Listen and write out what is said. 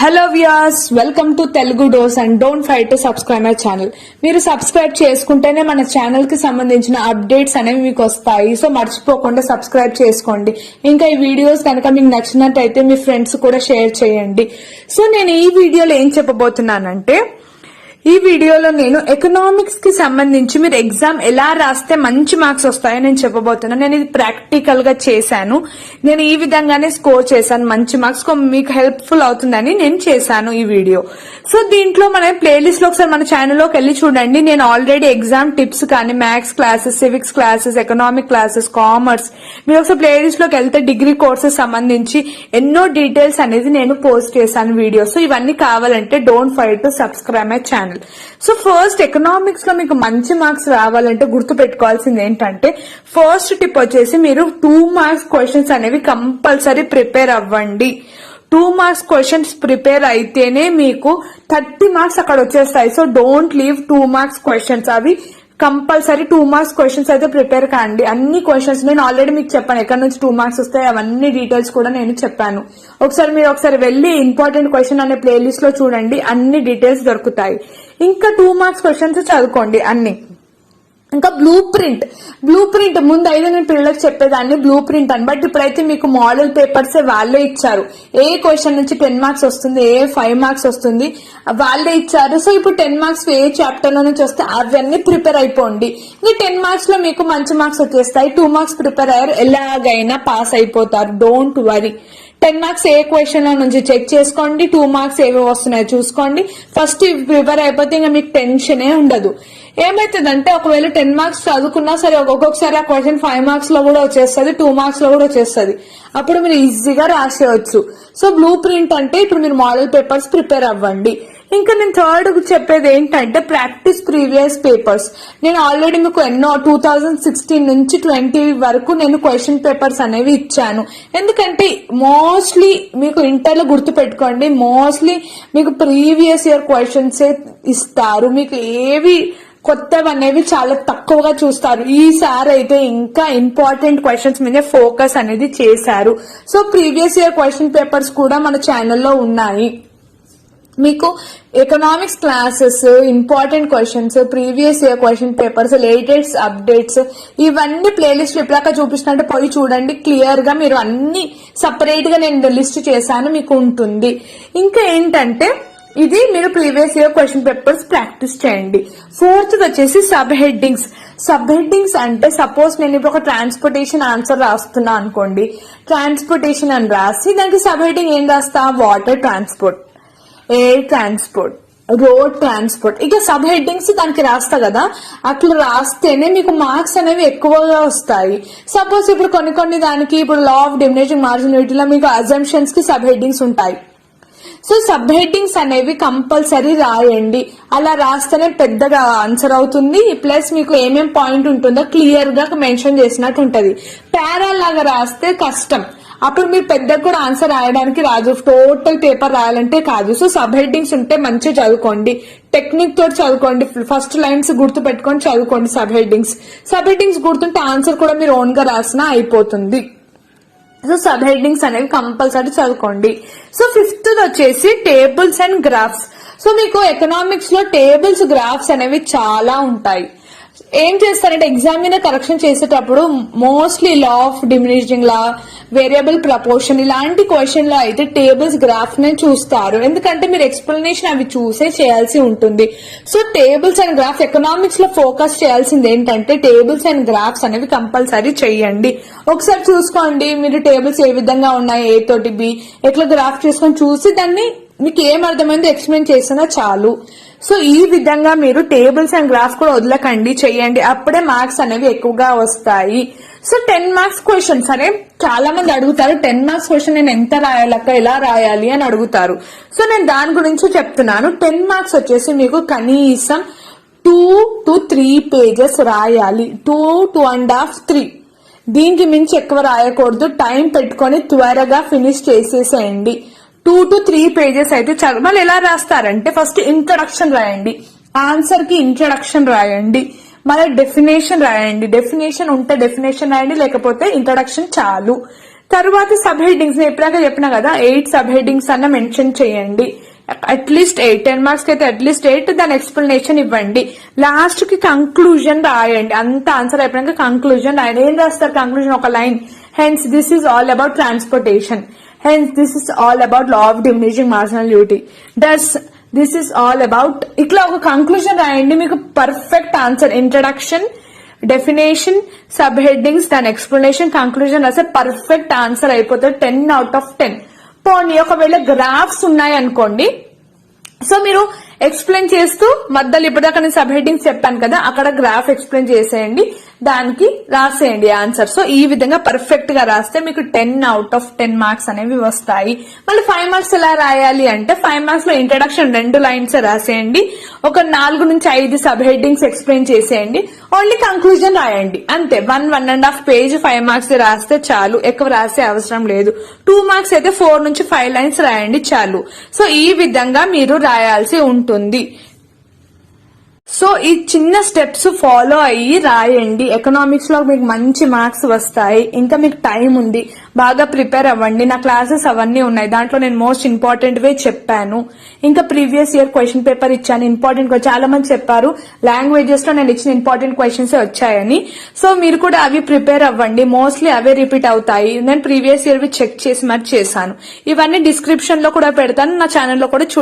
Hello viewers, welcome to Telugu dose and don't fight to subscribe my channel. మీరు subscribe చేసుకుంటేనే మన channel కి సంబంధించిన అప్డేట్స్ అనేవి మీకు వస్తాయి. సో మర్చిపోకుండా సబ్స్క్రైబ్ చేసుకోండి. ఇంకా ఈ వీడియోస్ కనుక మీకు నచ్చినట్టయితే మీ ఫ్రెండ్స్ కూడా షేర్ చేయండి. సో నేను ఈ వీడియోలో ఏం చెప్పబోతున్నానంటే, ఈ వీడియోలో నేను ఎకనామిక్స్ కి సంబంధించి మీరు ఎగ్జామ్ ఎలా రాస్తే మంచి మార్క్స్ వస్తాయో నేను చెప్పబోతున్నాను. నేను ఇది ప్రాక్టికల్ గా చేశాను. నేను ఈ విధంగానే స్కోర్ చేశాను మంచి మార్క్స్. మీకు హెల్ప్ఫుల్ అవుతుందని నేను చేశాను ఈ వీడియో. సో దీంట్లో మన ప్లేలిస్ట్ లో ఒకసారి మన ఛానల్లోకి వెళ్ళి చూడండి. నేను ఆల్రెడీ ఎగ్జామ్ టిప్స్ కానీ maths classes, civics classes, economic classes, commerce, మీరు ఒకసారి ప్లేలిస్ట్ లోకి వెళ్తే డిగ్రీ కోర్సెస్ సంబంధించి ఎన్నో డీటెయిల్స్ అనేది నేను పోస్ట్ చేశాను వీడియో. సో ఇవన్నీ కావాలంటే don't fight to subscribe my channel. So first economics లో మీకు మంచి మార్క్స్ రావాలంటే గుర్తు పెట్టుకోవాల్సింది ఏంటంటే, ఫస్ట్ టిప్ వచ్చేసి మీరు 2 మార్క్స్ క్వశ్చన్స్ అనేవి కంపల్సరీ ప్రిపేర్ అవ్వండి. 2 మార్క్స్ క్వశ్చన్స్ ప్రిపేర్ అయితేనే మీకు 30 మార్క్స్ అక్కడ వచ్చేస్తాయి. So don't leave 2 marks questions. అవి కంపల్సరీ 2 మార్క్స్ క్వశ్చన్స్ అయితే ప్రిపేర్ కాండి. అన్ని క్వశ్చన్స్ నేను ఆల్రెడీ మీకు చెప్పాను ఎక్కడి నుంచి 2 మార్క్స్ వస్తాయి, అవన్నీ డీటెయిల్స్ కూడా నేను చెప్పాను. మీరు ఒకసారి వెళ్ళి ఇంపార్టెంట్ క్వశ్చన్ అనే ప్లేలిస్ట్ లో చూడండి, అన్ని డీటెయిల్స్ దొరుకుతాయి. ఇంకా 2 మార్క్స్ క్వశ్చన్స్ చదువుకోండి అన్ని. ఇంకా బ్లూ ప్రింట్ ముందు అయితే నేను పిల్లలకు చెప్పేదాన్ని బ్లూ ప్రింట్ అని, బట్ ఇప్పుడైతే మీకు మోడల్ పేపర్స్ వాళ్ళే ఇచ్చారు. ఏ క్వశ్చన్ నుంచి 10 మార్క్స్ వస్తుంది, ఏ 5 మార్క్స్ వస్తుంది వాళ్ళే ఇచ్చారు. సో ఇప్పుడు 10 మార్క్స్ ఏ చాప్టర్ లో నుంచి వస్తే అవన్నీ ప్రిపేర్ అయిపోండి. ఇంకా 10 మార్క్స్ లో మీకు మంచి మార్క్స్ వచ్చేస్తాయి. 2 మార్క్స్ ప్రిపేర్ అయ్యారు, ఎలాగైనా పాస్ అయిపోతారు. Don't worry. 10 marks A question లో నుంచి చెక్ చేసుకోండి, 2 మార్క్స్ ఏవి వస్తున్నాయో చూసుకోండి. ఫస్ట్ ప్రిపేర్ అయిపోతే ఇంకా మీకు టెన్షనే ఉండదు. ఏమైతుందంటే ఒకవేళ 10 మార్క్స్ చదువుకున్నా సరే ఒక్కొక్కసారి ఆ క్వశ్చన్ 5 మార్క్స్ లో కూడా వచ్చేస్తుంది, 2 మార్క్స్ లో కూడా వచ్చేస్తుంది. అప్పుడు మీరు ఈజీగా రాసేయచ్చు. సో బ్లూ ప్రింట్ అంటే ఇప్పుడు మీరు మోడల్ పేపర్స్ ప్రిపేర్ అవ్వండి. ఇంకా నేను థర్డ్ చెప్పేది ఏంటంటే, ప్రాక్టీస్ ప్రీవియస్ పేపర్స్. నేను ఆల్రెడీ మీకు ఎన్నో 2016 నుంచి 20 వరకు నేను క్వశ్చన్ పేపర్స్ అనేవి ఇచ్చాను. ఎందుకంటే మోస్ట్లీ మీకు ఇంటర్లో గుర్తు పెట్టుకోండి, మోస్ట్లీ మీకు ప్రీవియస్ ఇయర్ క్వశ్చన్స్ ఇస్తారు. మీకు ఏవి కొత్తవి అనేవి చాలా తక్కువగా చూస్తారు. ఈసారి అయితే ఇంకా ఇంపార్టెంట్ క్వశ్చన్స్ మీద ఫోకస్ అనేది చేశారు. So previous year question papers కూడా మన ఛానల్లో ఉన్నాయి. మీకు economics classes, important questions, previous year question papers, latest updates, ఇవన్నీ ప్లేలిస్ట్ ఎప్పుడాక చూపిస్తున్నట్టు పోయి చూడండి. క్లియర్ గా మీరు అన్ని సపరేట్ గా నేను లిస్ట్ చేశాను, మీకు ఉంటుంది. ఇంకా ఏంటంటే ఇది మీరు previous year question papers practice చేయండి. ఫోర్త్ వచ్చేసి సబ్ హెడ్డింగ్స్ అంటే, సపోజ్ నేను ఇప్పుడు ఒక ట్రాన్స్పోర్టేషన్ ఆన్సర్ రాస్తున్నా అనుకోండి. ట్రాన్స్పోర్టేషన్ అని రాసి దానికి సబ్ హెడ్డింగ్ ఏం రాస్తా, water transport, air transport, road transport, ఇక సబ్ హెడ్డింగ్స్ దానికి రాస్తా కదా. అట్లా రాస్తేనే మీకు మార్క్స్ అనేవి ఎక్కువగా వస్తాయి. సపోజ్ ఇప్పుడు కొన్ని దానికి ఇప్పుడు లా ఆఫ్ డిమినిషింగ్ మార్జిన్ వీటిలో మీకు అజంప్షన్స్ కి సబ్ హెడ్డింగ్స్ ఉంటాయి. సో సబ్ హెడ్డింగ్స్ అనేవి కంపల్సరీ రాయండి. అలా రాస్తేనే పెద్దగా ఆన్సర్ అవుతుంది. ప్లస్ మీకు ఏమేం పాయింట్ ఉంటుందో క్లియర్ గా మెన్షన్ చేసినట్టు ఉంటది. పారా లాగా రాస్తే కష్టం, అప్పుడు మీరు పెద్దగా కూడా ఆన్సర్ రాయడానికి రాదు. టోటల్ పేపర్ రాయాలంటే కాదు. సో సబ్ హెడ్డింగ్స్ ఉంటే మంచిగా చదువుకోండి, టెక్నిక్ తోటి చదువుకోండి. ఫస్ట్ లైన్స్ గుర్తు పెట్టుకొని చదువుకోండి. సబ్ హెడ్డింగ్స్ గుర్తుంటే ఆన్సర్ కూడా మీరు ఓన్ గా రాసినా అయిపోతుంది. సో సబ్ హెడ్డింగ్స్ అనేవి కంపల్సరీ చదువుకోండి. సో ఫిఫ్త్ వచ్చేసి టేబుల్స్ అండ్ గ్రాఫ్స్. సో మీకు ఎకనామిక్స్ లో టేబుల్స్, గ్రాఫ్స్ అనేవి చాలా ఉంటాయి. ఏం చేస్తారంటే ఎగ్జామ్ మీద కరెక్షన్ చేసేటప్పుడు mostly law of diminishing law, variable proportion ఇలాంటి క్వశ్చన్ లో అయితే టేబుల్స్, గ్రాఫ్ నే చూస్తారు. ఎందుకంటే మీరు ఎక్స్ప్లెనేషన్ అవి చూసే చేయాల్సి ఉంటుంది. So tables and graph economics లో ఫోకస్ చేయాల్సింది ఏంటంటే, టేబుల్స్ అండ్ గ్రాఫ్స్ అనేవి కంపల్సరీ చెయ్యండి. ఒకసారి చూసుకోండి మీరు టేబుల్స్ ఏ విధంగా ఉన్నాయి, ఏ తోటి బి, ఎట్లా గ్రాఫ్ చేసుకొని చూసి దాన్ని మీకు ఏం అర్థమైందో ఎక్స్ప్లెయిన్ చేసినా చాలు. సో ఈ విధంగా మీరు టేబుల్స్ అండ్ గ్రాఫ్ కూడా వదలకండి, చెయ్యండి. అప్పుడే మార్క్స్ అనేవి ఎక్కువగా వస్తాయి. సో 10 మార్క్స్ క్వశ్చన్, సరే చాలా మంది అడుగుతారు 10 మార్క్స్ క్వశ్చన్ నేను ఎంత రాయాలక్క, ఎలా రాయాలి అని అడుగుతారు. సో నేను దాని గురించి చెప్తున్నాను. 10 మార్క్స్ వచ్చేసి మీకు కనీసం 2 to 3 పేజెస్ రాయాలి. 2, 2.5, 3. దీనికి మించి ఎక్కువ రాయకూడదు. టైం పెట్టుకొని త్వరగా ఫినిష్ చేసేసేయండి. 2 to 3 పేజెస్ అయితే చాలు. మళ్ళీ ఎలా రాస్తారంటే, ఫస్ట్ ఇంట్రడక్షన్ రాయండి, ఆన్సర్ కి ఇంట్రడక్షన్ రాయండి, మళ్ళీ డెఫినేషన్ రాయండి. డెఫినేషన్ ఉంటే డెఫినేషన్ రాయండి, లేకపోతే ఇంట్రడక్షన్ చాలు. తర్వాత సబ్ హెడ్డింగ్స్ నేను ఎప్పుడాక చెప్పినా కదా 8 సబ్ హెడ్డింగ్స్ అన్న మెన్షన్ చేయండి. అట్లీస్ట్ 8, 10 మార్క్స్ కి అయితే అట్లీస్ట్ 8, దాని ఎక్స్ప్లెనేషన్ ఇవ్వండి. లాస్ట్ కి కంక్లూజన్ రాయండి. అంత ఆన్సర్ అయిపోయాక కంక్లూజన్ రాయండి. ఏం రాస్తారు కంక్లూజన్? ఒక line, hence this is all about transportation, hence this is all about law of diminishing marginality, that's this is all about, ఇట్లా ఒక కంక్లూజన్ రాయండి. మీకు perfect answer. Introduction, definition, sub headings, దాని ఎక్స్ప్లెనేషన్, కంక్లూజన్ రాస్తే perfect answer అయిపోతుంది. 10 out of 10. పోనీ ఒకవేళ graphs ఉన్నాయి అనుకోండి, సో మీరు ఎక్స్ప్లెయిన్ చేస్తూ మధ్యలో ఇప్పటిదాకా నేను సబ్ హెడ్డింగ్స్ చెప్పాను కదా, అక్కడ గ్రాఫ్ ఎక్స్ప్లెయిన్ చేసేయండి, దానికి రాసేయండి ఆన్సర్. సో ఈ విధంగా పర్ఫెక్ట్ గా రాస్తే మీకు 10 out of 10 మార్క్స్ అనేవి వస్తాయి. మళ్ళీ 5 మార్క్స్ ఎలా రాయాలి అంటే 5 మార్క్స్ లో ఇంట్రడక్షన్ 2 లైన్స్ రాసేయండి, ఒక 4 నుంచి 5 సబ్ హెడ్డింగ్స్ ఎక్స్ప్లెయిన్ చేసేయండి, ఓన్లీ కంక్లూజన్ రాయండి అంతే. 1.5 పేజ్ 5 మార్క్స్ రాస్తే చాలు, ఎక్కువ రాసే అవసరం లేదు. 2 మార్క్స్ అయితే 4 నుంచి 5 లైన్స్ రాయండి చాలు. సో ఈ విధంగా మీరు రాయాల్సి ఉంటుంది. సో ఈ చిన్న స్టెప్స్ ఫాలో అయ్యి రాయండి. ఎకనామిక్స్ లో మీకు మంచి మార్క్స్ వస్తాయి. ఇంకా మీకు టైం ఉంది, బాగా ప్రిపేర్ అవ్వండి. నా క్లాసెస్ అవన్నీ ఉన్నాయి, దాంట్లో నేను మోస్ట్ ఇంపార్టెంట్ వే చెప్పాను. ఇంకా ప్రీవియస్ ఇయర్ క్వశ్చన్ పేపర్ ఇచ్చాను, ఇంపార్టెంట్. చాలా మంది చెప్పారు లాంగ్వేజెస్ లో నేను ఇచ్చిన ఇంపార్టెంట్ క్వశ్చన్స్ వచ్చాయని. సో మీరు కూడా అవి ప్రిపేర్ అవ్వండి, మోస్ట్లీ అవే రిపీట్ అవుతాయి. నేను ప్రీవియస్ ఇయర్ చెక్ చేసి మరి చేశాను. ఇవన్నీ డిస్క్రిప్షన్ లో కూడా పెడతాను, నా ఛానల్లో కూడా